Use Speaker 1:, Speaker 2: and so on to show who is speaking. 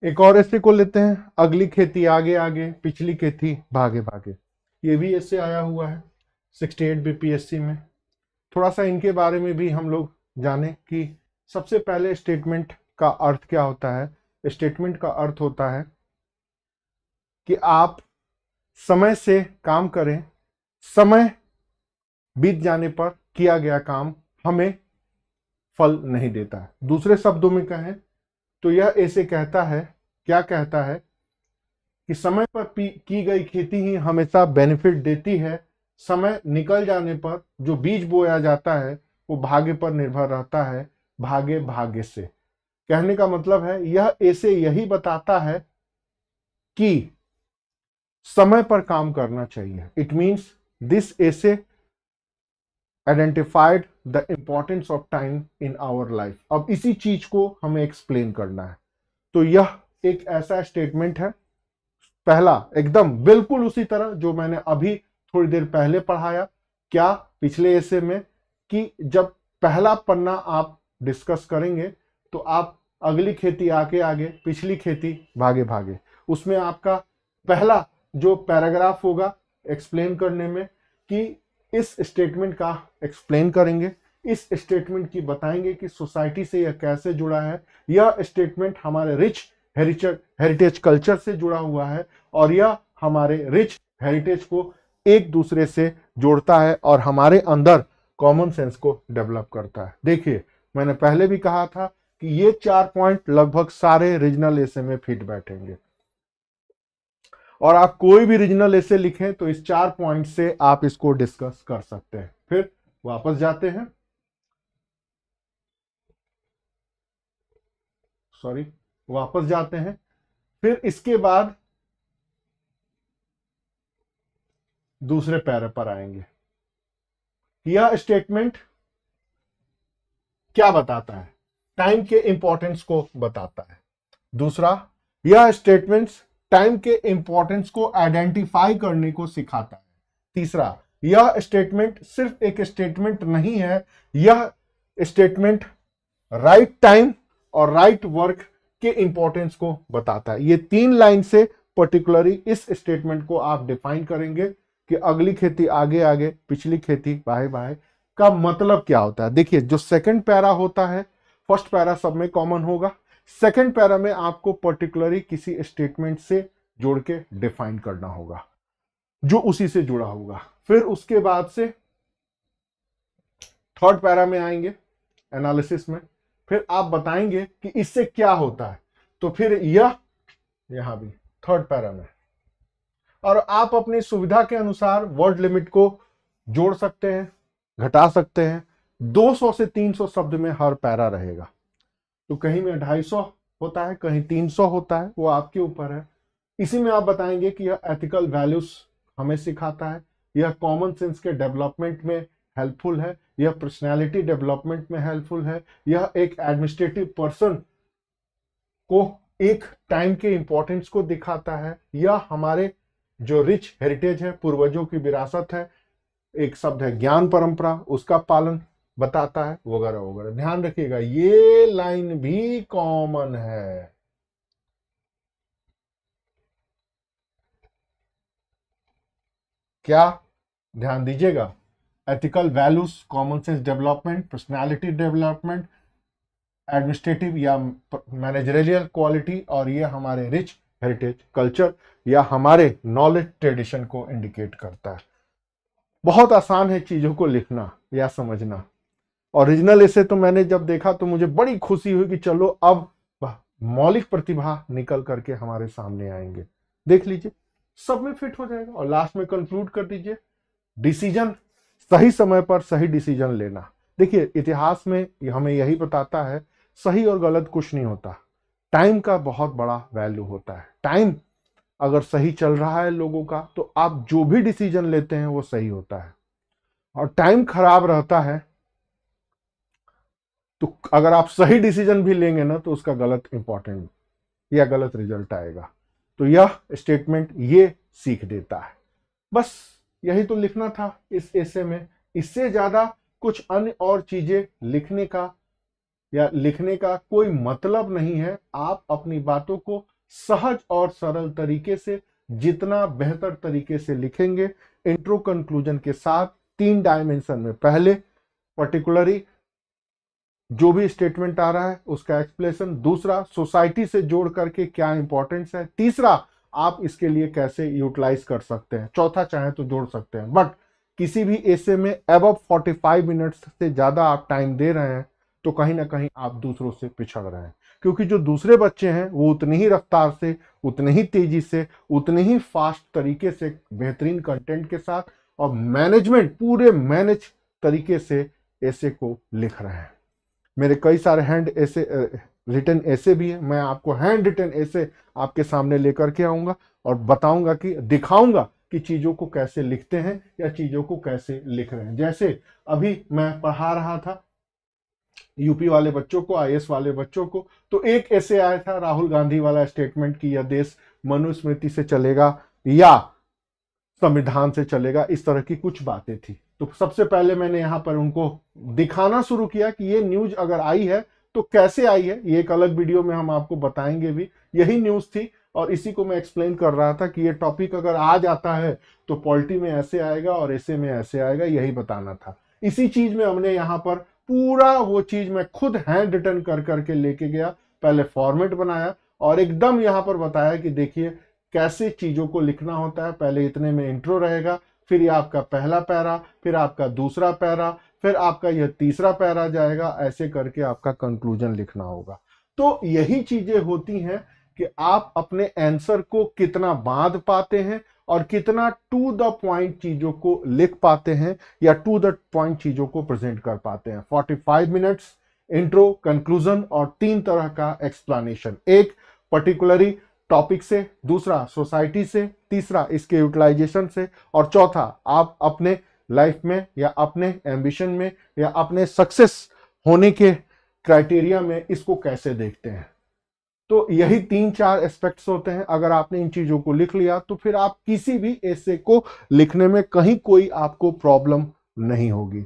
Speaker 1: एक और ऐसे को लेते हैं, अगली खेती आगे आगे, पिछली खेती भागे भागे। ये भी ऐसे आया हुआ है 68 बीपीएससी में। थोड़ा सा इनके बारे में भी हम लोग जाने कि सबसे पहले स्टेटमेंट का अर्थ क्या होता है। स्टेटमेंट का अर्थ होता है कि आप समय से काम करें, समय बीत जाने पर किया गया काम हमें फल नहीं देता है। दूसरे शब्दों में कहें तो यह ऐसे कहता है, क्या कहता है कि समय पर की गई खेती ही हमेशा बेनिफिट देती है। समय निकल जाने पर जो बीज बोया जाता है वो भाग्य पर निर्भर रहता है, भाग्य भाग्य से। कहने का मतलब है यह ऐसे यही बताता है कि समय पर काम करना चाहिए। इट मीन्स दिस ऐसे identified the importance of time in our life. अब इसी चीज को हमें एक्सप्लेन करना है। तो यह एक ऐसा स्टेटमेंट है, पहला एकदम बिल्कुल उसी तरह जो मैंने अभी थोड़ी देर पहले पढ़ाया, क्या पिछले ऐसे में, कि जब पहला पन्ना आप डिस्कस करेंगे तो आप अगली खेती आगे आगे, पिछली खेती भागे भागे, उसमें आपका पहला जो पैराग्राफ होगा एक्सप्लेन करने में कि इस स्टेटमेंट का एक्सप्लेन करेंगे, इस स्टेटमेंट की बताएंगे कि सोसाइटी से यह कैसे जुड़ा है। यह स्टेटमेंट हमारे रिच हेरिटेज कल्चर से जुड़ा हुआ है और यह हमारे रिच हेरिटेज को एक दूसरे से जोड़ता है और हमारे अंदर कॉमन सेंस को डेवलप करता है। देखिए, मैंने पहले भी कहा था कि ये 4 पॉइंट लगभग सारे रीजनल एसे में फिट बैठेंगे और आप कोई भी रीजनल एसे लिखें तो इस 4 पॉइंट से आप इसको डिस्कस कर सकते हैं। फिर वापस जाते हैं, सॉरी, वापस जाते हैं। फिर इसके बाद दूसरे पैरा पर आएंगे। यह स्टेटमेंट क्या बताता है? टाइम के इंपॉर्टेंस को बताता है। दूसरा, यह स्टेटमेंट्स टाइम के इंपॉर्टेंस को आइडेंटिफाई करने को सिखाता है। तीसरा, यह स्टेटमेंट सिर्फ एक स्टेटमेंट नहीं है, यह स्टेटमेंट राइट टाइम और राइट वर्क के इंपॉर्टेंस को बताता है। ये 3 लाइन से पर्टिकुलरली इस स्टेटमेंट को आप डिफाइन करेंगे कि अगली खेती आगे आगे, पिछली खेती बाहे बाहे का मतलब क्या होता है। देखिए, जो सेकंड पैरा होता है, फर्स्ट पैरा सब में कॉमन होगा, सेकंड पैरा में आपको पर्टिकुलरली किसी स्टेटमेंट से जोड़ के डिफाइन करना होगा जो उसी से जुड़ा होगा। फिर उसके बाद से थर्ड पैरा में आएंगे एनालिसिस में, फिर आप बताएंगे कि इससे क्या होता है। तो फिर यह यहां भी थर्ड पैरा में, और आप अपनी सुविधा के अनुसार वर्ड लिमिट को जोड़ सकते हैं, घटा सकते हैं। 200 से 300 शब्द में हर पैरा रहेगा। तो कहीं में 250 होता है, कहीं 300 होता है, वो आपके ऊपर है। इसी में आप बताएंगे कि यह एथिकल वैल्यूज हमें सिखाता है, यह कॉमन सेंस के डेवलपमेंट में हेल्पफुल है, यह पर्सनैलिटी डेवलपमेंट में हेल्पफुल है, यह एक एडमिनिस्ट्रेटिव पर्सन को एक टाइम के इंपॉर्टेंस को दिखाता है, यह हमारे जो रिच हेरिटेज है, पूर्वजों की विरासत है, एक शब्द है ज्ञान परंपरा, उसका पालन बताता है, वगैरह वगैरह। ध्यान रखिएगा ये लाइन भी कॉमन है। क्या? ध्यान दीजिएगा, ethical values, common sense development, personality development, administrative या मैनेजरियल क्वालिटी, और ये हमारे रिच हेरिटेज कल्चर या हमारे नॉलेज ट्रेडिशन को इंडिकेट करता है। बहुत आसान है चीजों को लिखना या समझना। ओरिजिनल ऐसे तो मैंने जब देखा तो मुझे बड़ी खुशी हुई कि चलो अब मौलिक प्रतिभा निकल करके हमारे सामने आएंगे। देख लीजिए, सब में फिट हो जाएगा। और लास्ट में कंक्लूड कर दीजिए, डिसीजन, सही समय पर सही डिसीजन लेना। देखिए, इतिहास में हमें यही बताता है सही और गलत कुछ नहीं होता, टाइम का बहुत बड़ा वैल्यू होता है। टाइम अगर सही चल रहा है लोगों का तो आप जो भी डिसीजन लेते हैं वो सही होता है, और टाइम खराब रहता है तो अगर आप सही डिसीजन भी लेंगे ना तो उसका गलत इंपॉर्टेंट या गलत रिजल्ट आएगा। तो यह स्टेटमेंट ये सीख देता है। बस यही तो लिखना था इस एसे में। इससे ज्यादा कुछ अन्य और चीजें लिखने का या लिखने का कोई मतलब नहीं है। आप अपनी बातों को सहज और सरल तरीके से जितना बेहतर तरीके से लिखेंगे, इंट्रो कंक्लूजन के साथ 3 डायमेंशन में, पहले पर्टिकुलरली जो भी स्टेटमेंट आ रहा है उसका एक्सप्लेनेशन, दूसरा सोसाइटी से जोड़ करके क्या इंपॉर्टेंस है, तीसरा आप इसके लिए कैसे यूटिलाइज कर सकते हैं, चौथा चाहे तो जोड़ सकते हैं। बट किसी भी ऐसे में अबव 45 मिनट्स से ज्यादा आप टाइम दे रहे हैं तो कहीं ना कहीं आप दूसरों से पिछड़ रहे हैं, क्योंकि जो दूसरे बच्चे हैं वो उतनी ही रफ्तार से, उतनी ही तेजी से, उतने ही फास्ट तरीके से बेहतरीन कंटेंट के साथ और मैनेजमेंट पूरे मैनेज तरीके से ऐसे को लिख रहे हैं। मेरे कई सारे हैंड ऐसे रिटन ऐसे भी है, मैं आपको हैंड रिटन ऐसे आपके सामने लेकर के आऊंगा और बताऊंगा कि दिखाऊंगा कि चीजों को कैसे लिखते हैं या चीजों को कैसे लिख रहे हैं। जैसे अभी मैं पढ़ा रहा था यूपी वाले बच्चों को, आईएएस वाले बच्चों को, तो एक ऐसे आया था राहुल गांधी वाला स्टेटमेंट कि यह देश मनुस्मृति से चलेगा या संविधान से चलेगा, इस तरह की कुछ बातें थी। तो सबसे पहले मैंने यहां पर उनको दिखाना शुरू किया कि ये न्यूज अगर आई है तो कैसे आई है, ये एक अलग वीडियो में हम आपको बताएंगे भी। यही न्यूज थी और इसी को मैं एक्सप्लेन कर रहा था कि ये टॉपिक अगर आ जाता है तो पॉलिटी में ऐसे आएगा और ऐसे में ऐसे आएगा, यही बताना था। इसी चीज में हमने यहाँ पर पूरा वो चीज मैं खुद हैंड रिटन कर करके लेके गया, पहले फॉर्मेट बनाया और एकदम यहाँ पर बताया कि देखिए कैसे चीजों को लिखना होता है। पहले इतने में इंट्रो रहेगा, फिर ये आपका पहला पैरा, फिर आपका दूसरा पैरा, फिर आपका यह तीसरा पैरा जाएगा, ऐसे करके आपका कंक्लूजन लिखना होगा। तो यही चीजें होती हैं कि आप अपने आंसर को कितना बांध पाते हैं और कितना टू द पॉइंट चीजों को लिख पाते हैं या टू द पॉइंट चीजों को प्रेजेंट कर पाते हैं। 45 मिनट्स, इंट्रो, कंक्लूजन और 3 तरह का एक्सप्लेनेशन, एक पर्टिकुलरली टॉपिक से, दूसरा सोसाइटी से, तीसरा इसके यूटिलाइजेशन से और चौथा आप अपने लाइफ में या अपने एम्बिशन में या अपने सक्सेस होने के क्राइटेरिया में इसको कैसे देखते हैं। तो यही 3-4 एस्पेक्ट्स होते हैं। अगर आपने इन चीजों को लिख लिया तो फिर आप किसी भी ऐसे को लिखने में कहीं कोई आपको प्रॉब्लम नहीं होगी।